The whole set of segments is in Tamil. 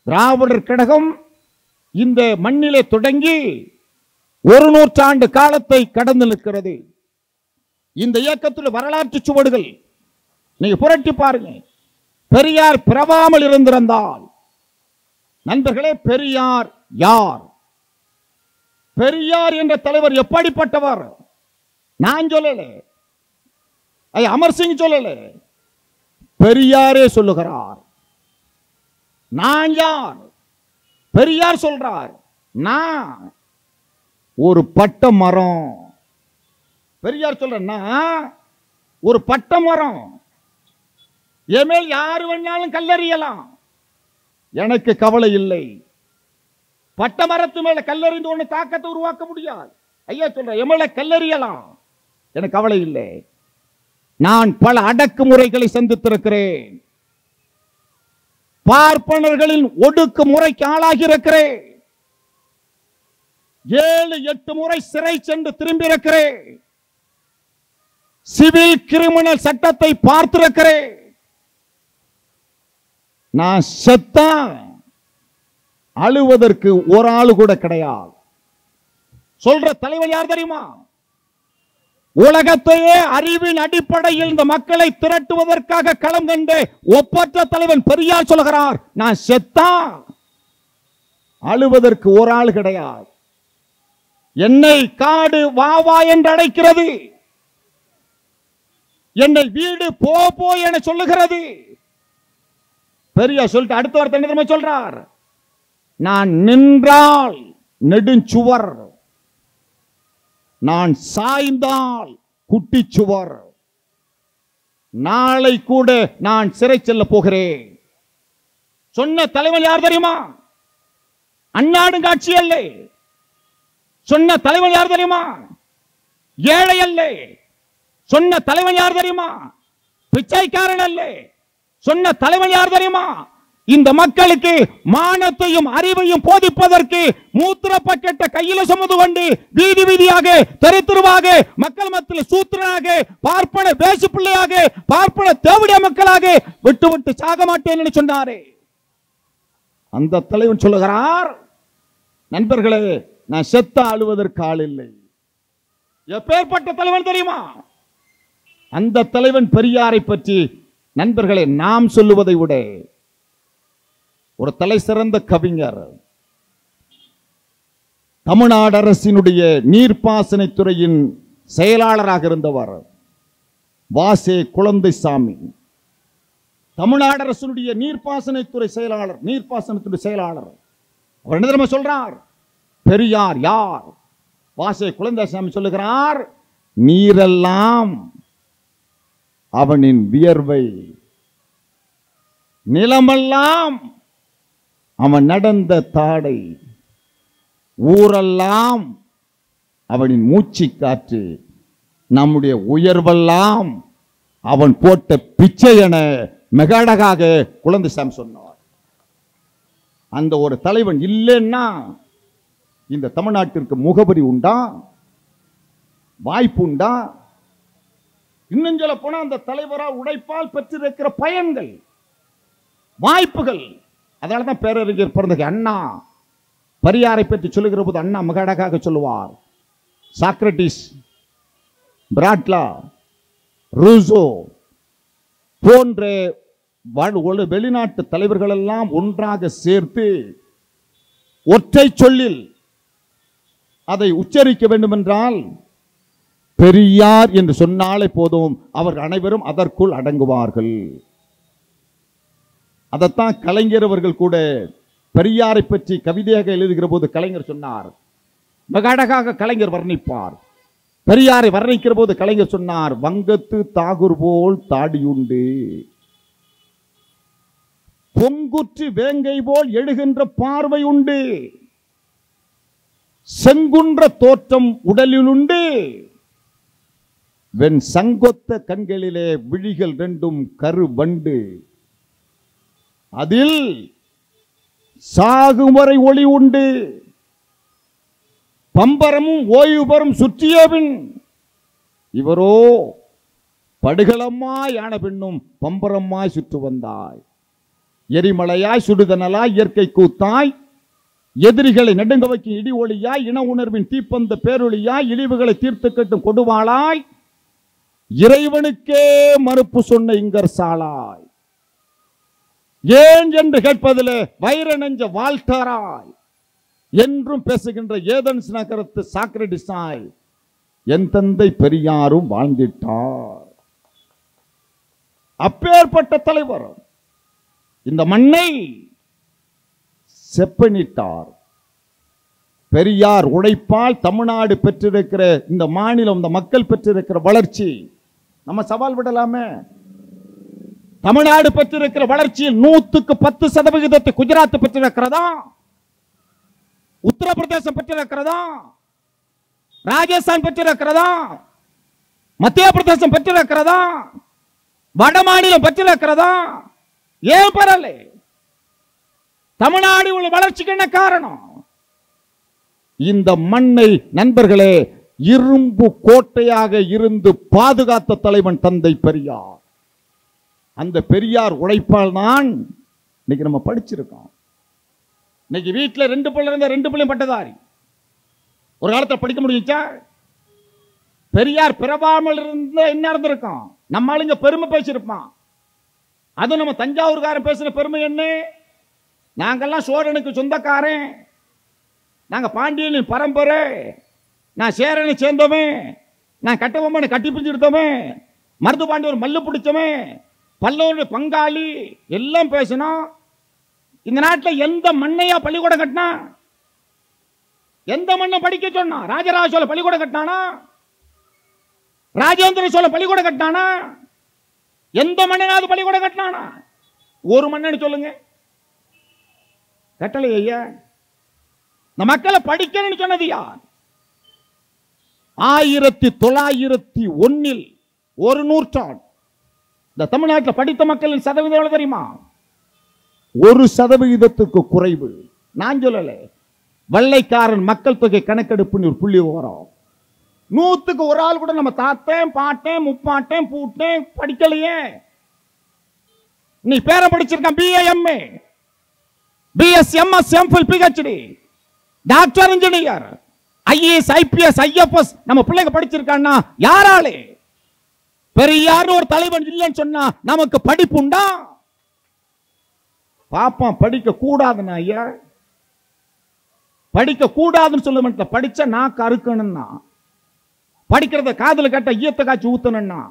திராவிடர் கழகம் இந்த மண்ணிலே தொடங்கி 100 ஆண்டு காலத்தை கடந்து நிற்கிறது. இந்த இயக்கத்தில் வரலாற்று சுவடுகள் நீங்க புரட்டி பாருங்க. பெரியார் பிறவாமல் இருந்திருந்தால், நண்பர்களே, பெரியார் யார்? பெரியார் என்ற தலைவர் எப்படிப்பட்டவர்? நான் சொல்லல, அமர்சிங் சொல்லல, பெரியாரே சொல்லுகிறார். நான் யார்? பெரியார் சொல்றார், நான் ஒரு பட்ட மரம். பெரியார் சொல்றேன்னா ஒரு பட்ட மரம். எமேல் யாரு வேணாலும் கல்லறியலாம், எனக்கு கவலை இல்லை. பட்ட மரத்து மேல கல்லறிந்து ஒண்ணு தாக்கத்தை உருவாக்க முடியாது. ஐயா சொல்ற எமேல கல்லறியலாம், எனக்கு கவலை இல்லை. நான் பல அடக்குமுறைகளை சந்தித்திருக்கிறேன். பார்ப்பனர்களின் ஒடுக்குமுறைக்கு ஆளாகி இருக்கிறேன். 7-8 முறை சிறை சென்று திரும்பி இருக்கிறேன். சிவில் கிரிமினல் சட்டத்தை பார்த்திருக்கிறேன். நான் செத்தா அழுவதற்கு ஒரு ஆளு கூட கிடையாது. சொல்ற தலைவர் யார் தெரியுமா? உலகத்தையே அறிவின் அடிப்படையில் இந்த மக்களை திரட்டுவதற்காக களம் கண்டு ஒப்பற்ற தலைவன் பெரியார் சொல்கிறார், நான் செத்தா அழுவதற்கு ஒரு ஆள் கிடையாது. என்னை காடு வா வா என்று அழைக்கிறது, என்னை வீடு போ போ என சொல்லுகிறது. பெரியார் சொல்லிட்டு அடுத்த வார்த்தை என்ன சொல்றார்? நான் நின்றால் நெடுஞ்சுவர், நான் சாய்ந்தால் குட்டிச்சுவர். நாளை கூட நான் சிறை செல்ல போகிறேன். சொன்ன தலைவன் யார் தெரியுமா? அந்நாடு காட்சி அல்ல. சொன்ன தலைவன் யார் தெரியுமா? ஏழை அல்ல. சொன்ன தலைவன் யார் தெரியுமா? பிச்சைக்காரன் அல்ல. சொன்ன தலைவன் யார் தெரியுமா? இந்த மக்களுக்கு மானத்தையும் அறிவையும் போதிப்பதற்கு மூத்திர பக்கெட்ட கையில சுமந்து கொண்டு வீதி வீதியாக தெருவாக மக்கள் மத்தியில் சூத்திரனாக பார்ப்பன பேசு பிள்ளையாக பார்ப்பன தேவடிய மக்களாக விட்டு விட்டு சாக மாட்டேன் என்று சொன்னாரே, அந்த தலைவன் சொல்லுகிறார், நண்பர்களே, நான் செத்த அழுவதற்கு ஆள் இல்லை. எப்பேற்பட்ட தலைவன் தெரியுமா? அந்த தலைவன் பெரியாரை பற்றி நண்பர்களே நாம் சொல்லுவதை விட ஒரு தலை சிறந்த கவிஞர், தமிழ்நாடு அரசினுடைய நீர்ப்பாசனத்துறையின் செயலாளராக இருந்தவர் வாசே குழந்தைசாமி. தமிழ்நாடு அரசினுடைய நீர்ப்பாசனத்துறை செயலாளர், நீர்ப்பாசனத்துறை செயலாளர். அவர் என்ன தெரியுமா சொல்றார்? பெரியார் யார்? வாசே குழந்தைசாமி சொல்லுகிறார், நீரெல்லாம் அவனின் வியர்வை, நிலமெல்லாம் அவன் நடந்த தாடை, ஊரெல்லாம் அவனின் மூச்சு காற்று, நம்முடைய உயர்வெல்லாம் அவன் போட்ட பிச்சை என மிக அழகாக குழந்தைசாமி சொன்னார். அந்த ஒரு தலைவன் இல்லைன்னா இந்த தமிழ்நாட்டிற்கு முகவரி உண்டா? வாய்ப்பு உண்டா? இன்னும் சொல்ல போனா அந்த தலைவரால் உழைப்பால் பெற்றிருக்கிற பயன்கள், வாய்ப்புகள். அதனாலதான் பேரறிஞர் பிறந்த அண்ணா பெரியாரை பற்றி சொல்லுகிற போது அண்ணா மிக அழகாக சொல்லுவார். சாக்ரட்டிஸ், பிராட்லா, ரூசோ போன்ற வெளிநாட்டு தலைவர்கள் எல்லாம் ஒன்றாக சேர்த்து ஒற்றை சொல்லில் அதை உச்சரிக்க வேண்டும் என்றால் பெரியார் என்று சொன்னாலே போதும், அவர்கள் அனைவரும் அதற்குள் அடங்குவார்கள். அதைத்தான் கலைஞர் அவர்கள் கூட பெரியாரை பற்றி கவிதையாக எழுதுகிற போது கலைஞர் சொன்னார், மிக அழகாக கலைஞர் வர்ணிப்பார். பெரியாரை வர்ணிக்கிற போது கலைஞர் சொன்னார், வங்கத்து தாகூர் போல் தாடியுண்டு, பொங்குற்று வேங்கை போல் எழுகின்ற பார்வை உண்டு, செங்குன்ற தோற்றம் உடலில் உண்டு, வெண் சங்கொத்த கண்களிலே விழிகள் ரெண்டும் கருவண்டு, அதில் சாகுமறை ஒளி உண்டு, பம்பரமும் ஓய்வுபெறும் சுற்றியபின் இவரோ படுகளமாய் ஆன பின்னும் பம்பரமாய் சுற்று வந்தாய். எரிமலையாய் சுடுதனலாய் இயற்கை கூத்தாய் எதிரிகளை நடுங்க வைக்கும் இடி ஒளியாய் இன உணர்வின் தீப்பந்த பேரொளியாய் இழிவுகளை தீர்த்து கட்டும் கொடுவாளாய் இறைவனுக்கே மறுப்பு சொன்ன இங்கர் சாளாய் ஏன் என்று கேட்பதிலே வைர நெஞ்ச வால்டராய் என்றும் பேசுகின்ற ஏதென்ஸ் நகரத்து சாக்ரடிஸாய் என் தந்தை பெரியாரும் வாழ்ந்திட்டார். அப்பேற்பட்ட தலைவர் இந்த மண்ணை செப்பனிட்டார். பெரியார் உழைப்பால் தமிழ்நாடு பெற்றிருக்கிற இந்த மாநிலம், இந்த மக்கள் பெற்றிருக்கிற வளர்ச்சி நம்ம சவால் விடலாமே. தமிழ்நாடு பெற்றிருக்கிற வளர்ச்சியில் 100% குஜராத் பெற்றிருக்கிறதா, உத்தரப்பிரதேசம் பெற்றிருக்கிறதா, ராஜஸ்தான் பெற்றிருக்கிறதா, மத்திய பிரதேசம் பெற்றிருக்கிறதா, வட மாநிலம் பெற்றிருக்கிறதா? ஏன் பெறல? தமிழ்நாடு உள்ள வளர்ச்சிக்கு என்ன காரணம்? இந்த மண்ணை நண்பர்களே இரும்பு கோட்டையாக இருந்து பாதுகாத்த தலைவன் தந்தை பெரியார். அந்த பெரியார் உழைப்பால் தான் இன்னைக்கு நம்ம படிச்சிருக்கோம். இன்னைக்கு வீட்டில் 2 பிள்ளை இருந்த 2 பிள்ளையும் பட்டதாரி. ஒரு காலத்தில் படிக்க முடிஞ்சா? பெரியார் பிறவாமல் இருந்த என்ன இருந்திருக்கும்? நம்ம ஆளுங்க பெருமை பேசியிருப்பான். அது நம்ம தஞ்சாவூர்காரன் பேசுற பெருமை என்ன? நாங்கெல்லாம் சோழனுக்கு சொந்தக்காரன், நாங்க பாண்டியனின் பரம்பரை, நான் சேரனை சேர்ந்தவன், நான் கட்டபொம்மனை கட்டி பிடிச்சிருந்தவன், மருது பாண்டியன் மல்லு பிடிச்சவன், பல்லவனுடைய பங்காளி எல்லாம் பேசினோம். இந்த நாட்டில் எந்த மண்ணையா பள்ளிக்கூடம் கட்டினா? எந்த மண்ணை படிக்க சொன்னா? ராஜராஜ சோழ பள்ளிக்கூடம் கட்டினானா? ராஜேந்திர சோழ பள்ளிக்கூடம் கட்டினானா? எந்த மன்னனாவது பள்ளிக்கூடம் கட்டினானா? ஒரு மன்னன் சொல்லுங்க. கட்டளை ஐயா. இந்த மக்களை படிக்கணும்னு சொன்னது யார்? 1901 ஒரு நூற்றாண்டு இந்த தமிழ்நாட்டில் படித்த மக்களின் சதவீதம் எவ்வளவு தெரியுமா? 1% குறைவு. நான் சொல்லல, வெள்ளைக்காரன் மக்கள் தொகை கணக்கெடுப்பு ஒரு புள்ளி விவரம். 100க்கு ஒரு ஆள் கூட நம்ம தாத்தேன் பாட்டேன் முப்பாட்டேன் பூட்டேன் படிக்கலையே. நீ பேரை படிச்சிருக்கான், BA MA BS MS MPhil PhD doctor engineer IAS IPS IFS நம்ம பிள்ளைங்க படிச்சிருக்கான்னா யாராலே? பெரியார் ஒரு தலைவன் இல்லைன்னு சொன்னா நமக்கு படிப்பு உண்டா? பாப்பா படிக்க கூடாதுன்னா ஐயா, படிக்க கூடாதுன்னு சொல்ல மாட்டேன். படிச்சா நாக்கு அறுக்கணும்னா, படிக்கிறத காதல கட்ட ஈயத்தை காய்ச்சி ஊத்தணும்னா,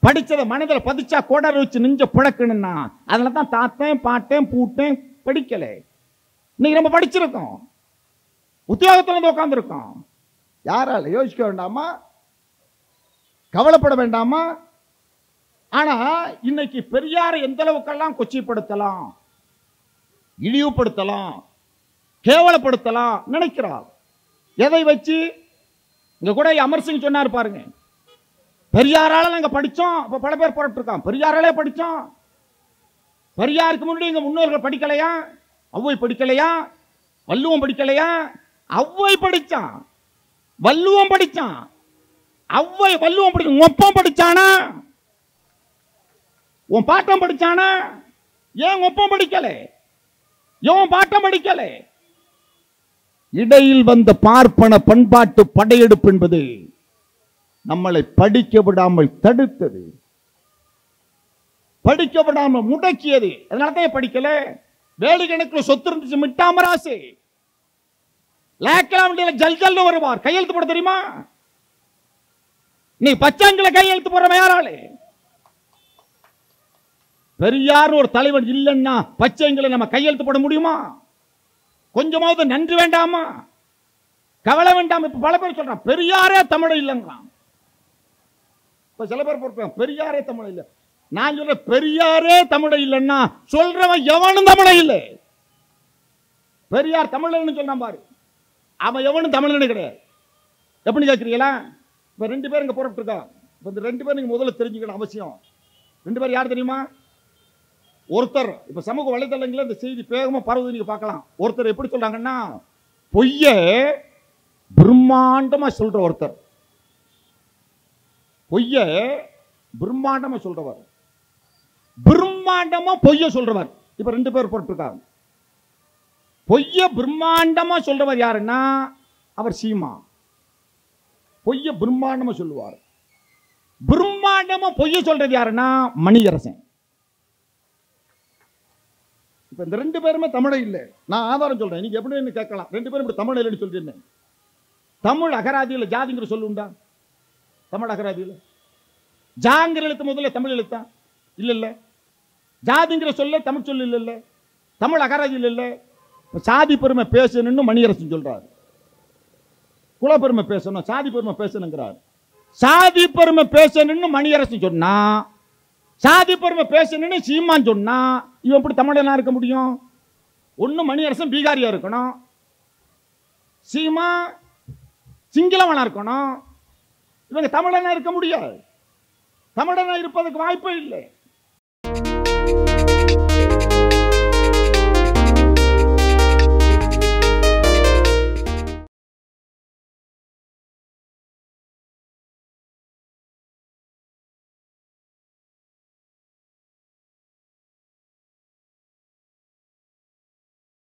படிச்சத மனதில் பதிச்சா கோடரை வச்சு நெஞ்ச புழக்கணும்னா, அதனால தான் தாத்தேன் பாட்டேன் பூட்டேன் படிக்கல. இன்னைக்கு நம்ம படிச்சிருக்கோம், உத்தியோகத்தில் வந்து உட்கார்ந்துருக்கோம். யாரால யோசிக்க வேண்டாமா? கவலைப்பட வேண்டாமா? ஆனா இன்னைக்கு பெரியாரை எந்த அளவுக்கெல்லாம் கொச்சைப்படுத்தலாம், இழிவுபடுத்தலாம், கேவலப்படுத்தலாம் நினைக்கிறார். எதை வச்சு? இங்க கூட அமர்சிங் சொன்னார் பாருங்க, பெரியாரால நாங்க படிச்சோம். அப்ப பல பேர் போராட்டு இருக்கான், பெரியாராலே படிச்சோம். பெரியாருக்கு முன்னாடி எங்க முன்னோர்கள் படிக்கலையா? அவ்வை படிக்கலையா? வள்ளுவம் படிக்கலையா? அவ்வை படிச்சான், வள்ளுவம் படிச்சான். அவ்வை வள்ளுவம் படிச்ச ஒப்பம் படிச்சானா? உன் பாட்டம் படிச்சானா? ஏன் ஒப்பம் படிக்கல? ஏன் பாட்டம் படிக்கல? இடையில் வந்த பார்ப்பன பண்பாட்டு படையெடுப்பு என்பது நம்மளை படிக்க விடாமல் தடுத்தது, படிக்க விடாமல் முடக்கியது. அதனாலதான் படிக்கல. வேலை கணக்கில் சொத்து இருந்துச்சு, மிட்டாமராசு ஜல்ஜல் வருவார், கையெழுத்து போட தெரியுமா? நீ பச்சாங்கில கையெழுத்து போற யாராலே? பெரியார் ஒரு தலைவன் இல்லைன்னா பச்சைங்களை நம்ம கையெழுத்து போட முடியுமா? கொஞ்சமாவது நன்றி வேண்டாமா? கவலை வேண்டாம். இப்ப பல பேர் சொல்றான் பெரியாரே தமிழ் இல்லைங்கிறான். இப்ப சில பேர் பொறுப்பாங்க பெரியாரே தமிழ் இல்லை. நான் சொல்ற பெரியாரே தமிழ இல்லைன்னா சொல்றவன் எவனும் தமிழ இல்லை. பெரியார் தமிழன்னு சொன்னான் பாரு, அவன் எவனும் தமிழன்னு கிடையாது. எப்படி கேட்கிறீங்களா? இப்ப 2 பேர் இங்க போராட்டு இருக்கா. இப்ப இந்த 2 பேர் நீங்க முதல்ல தெரிஞ்சுக்கணும் அவசியம். 2 பேர் யார் தெரியுமா? ஒருத்தர் இப்ப சமூக வலைதளங்களில் இந்த செய்தி வேகமா பரவுது, நீங்க பார்க்கலாம். ஒருத்தர் எப்படி சொல்றாங்கன்னா, பொய்ய பிரம்மாண்டமா சொல்ற ஒருத்தர், பொய்ய பிரம்மாண்டமா சொல்றவர், பிரம்மாண்டமா பொய்ய சொல்றவர் இப்ப 2 பேர் போட்டிருக்காங்க. பொய்ய பிரம்மாண்டமா சொல்றவர் யாருன்னா அவர் சீமா. பொய்ய பிரம்மாண்டமா சொல்லுவார். பிரம்மாண்டமா பொய்ய சொல்றது யாருன்னா மணியரசன். இப்ப இந்த 2 பேருமே தமிழே இல்லை. நான் ஆதாரம் சொல்றேன், நீங்க எப்படி கேட்கலாம். 2 பேரும் இப்படி தமிழ் இல்லைன்னு சொல்லிருந்தேன். தமிழ் அகராதியில ஜாதிங்கிற சொல்லு உண்டா? தமிழ் அகராதியில ஜாங்கிற எழுத்து முதல்ல தமிழ் எழுத்தா? இல்ல இல்ல. ஜாதிங்கிற சொல்ல தமிழ் சொல்லு இல்ல இல்ல. தமிழ் அகராதியில் இல்ல. சாதி பெருமை பேசணும்னு மணியரசன் சொல்றாரு. குலப்பெருமை பேசணும், சாதி பெருமை பேசணுங்கிறார். சாதி பெருமை பேசணும்னு மணியரசன் சொன்னா, சாதி பெருமை பேசணும்னு சீமான் சொன்னா, இவன் எப்படி தமிழனா இருக்க முடியும்? ஒண்ணு மணியரசன் பீகாரியா இருக்கணும், சீமா சிங்களவனா இருக்கணும். இவங்க தமிழனா இருக்க முடியாது. தமிழனா இருப்பதற்கு வாய்ப்பே இல்லை.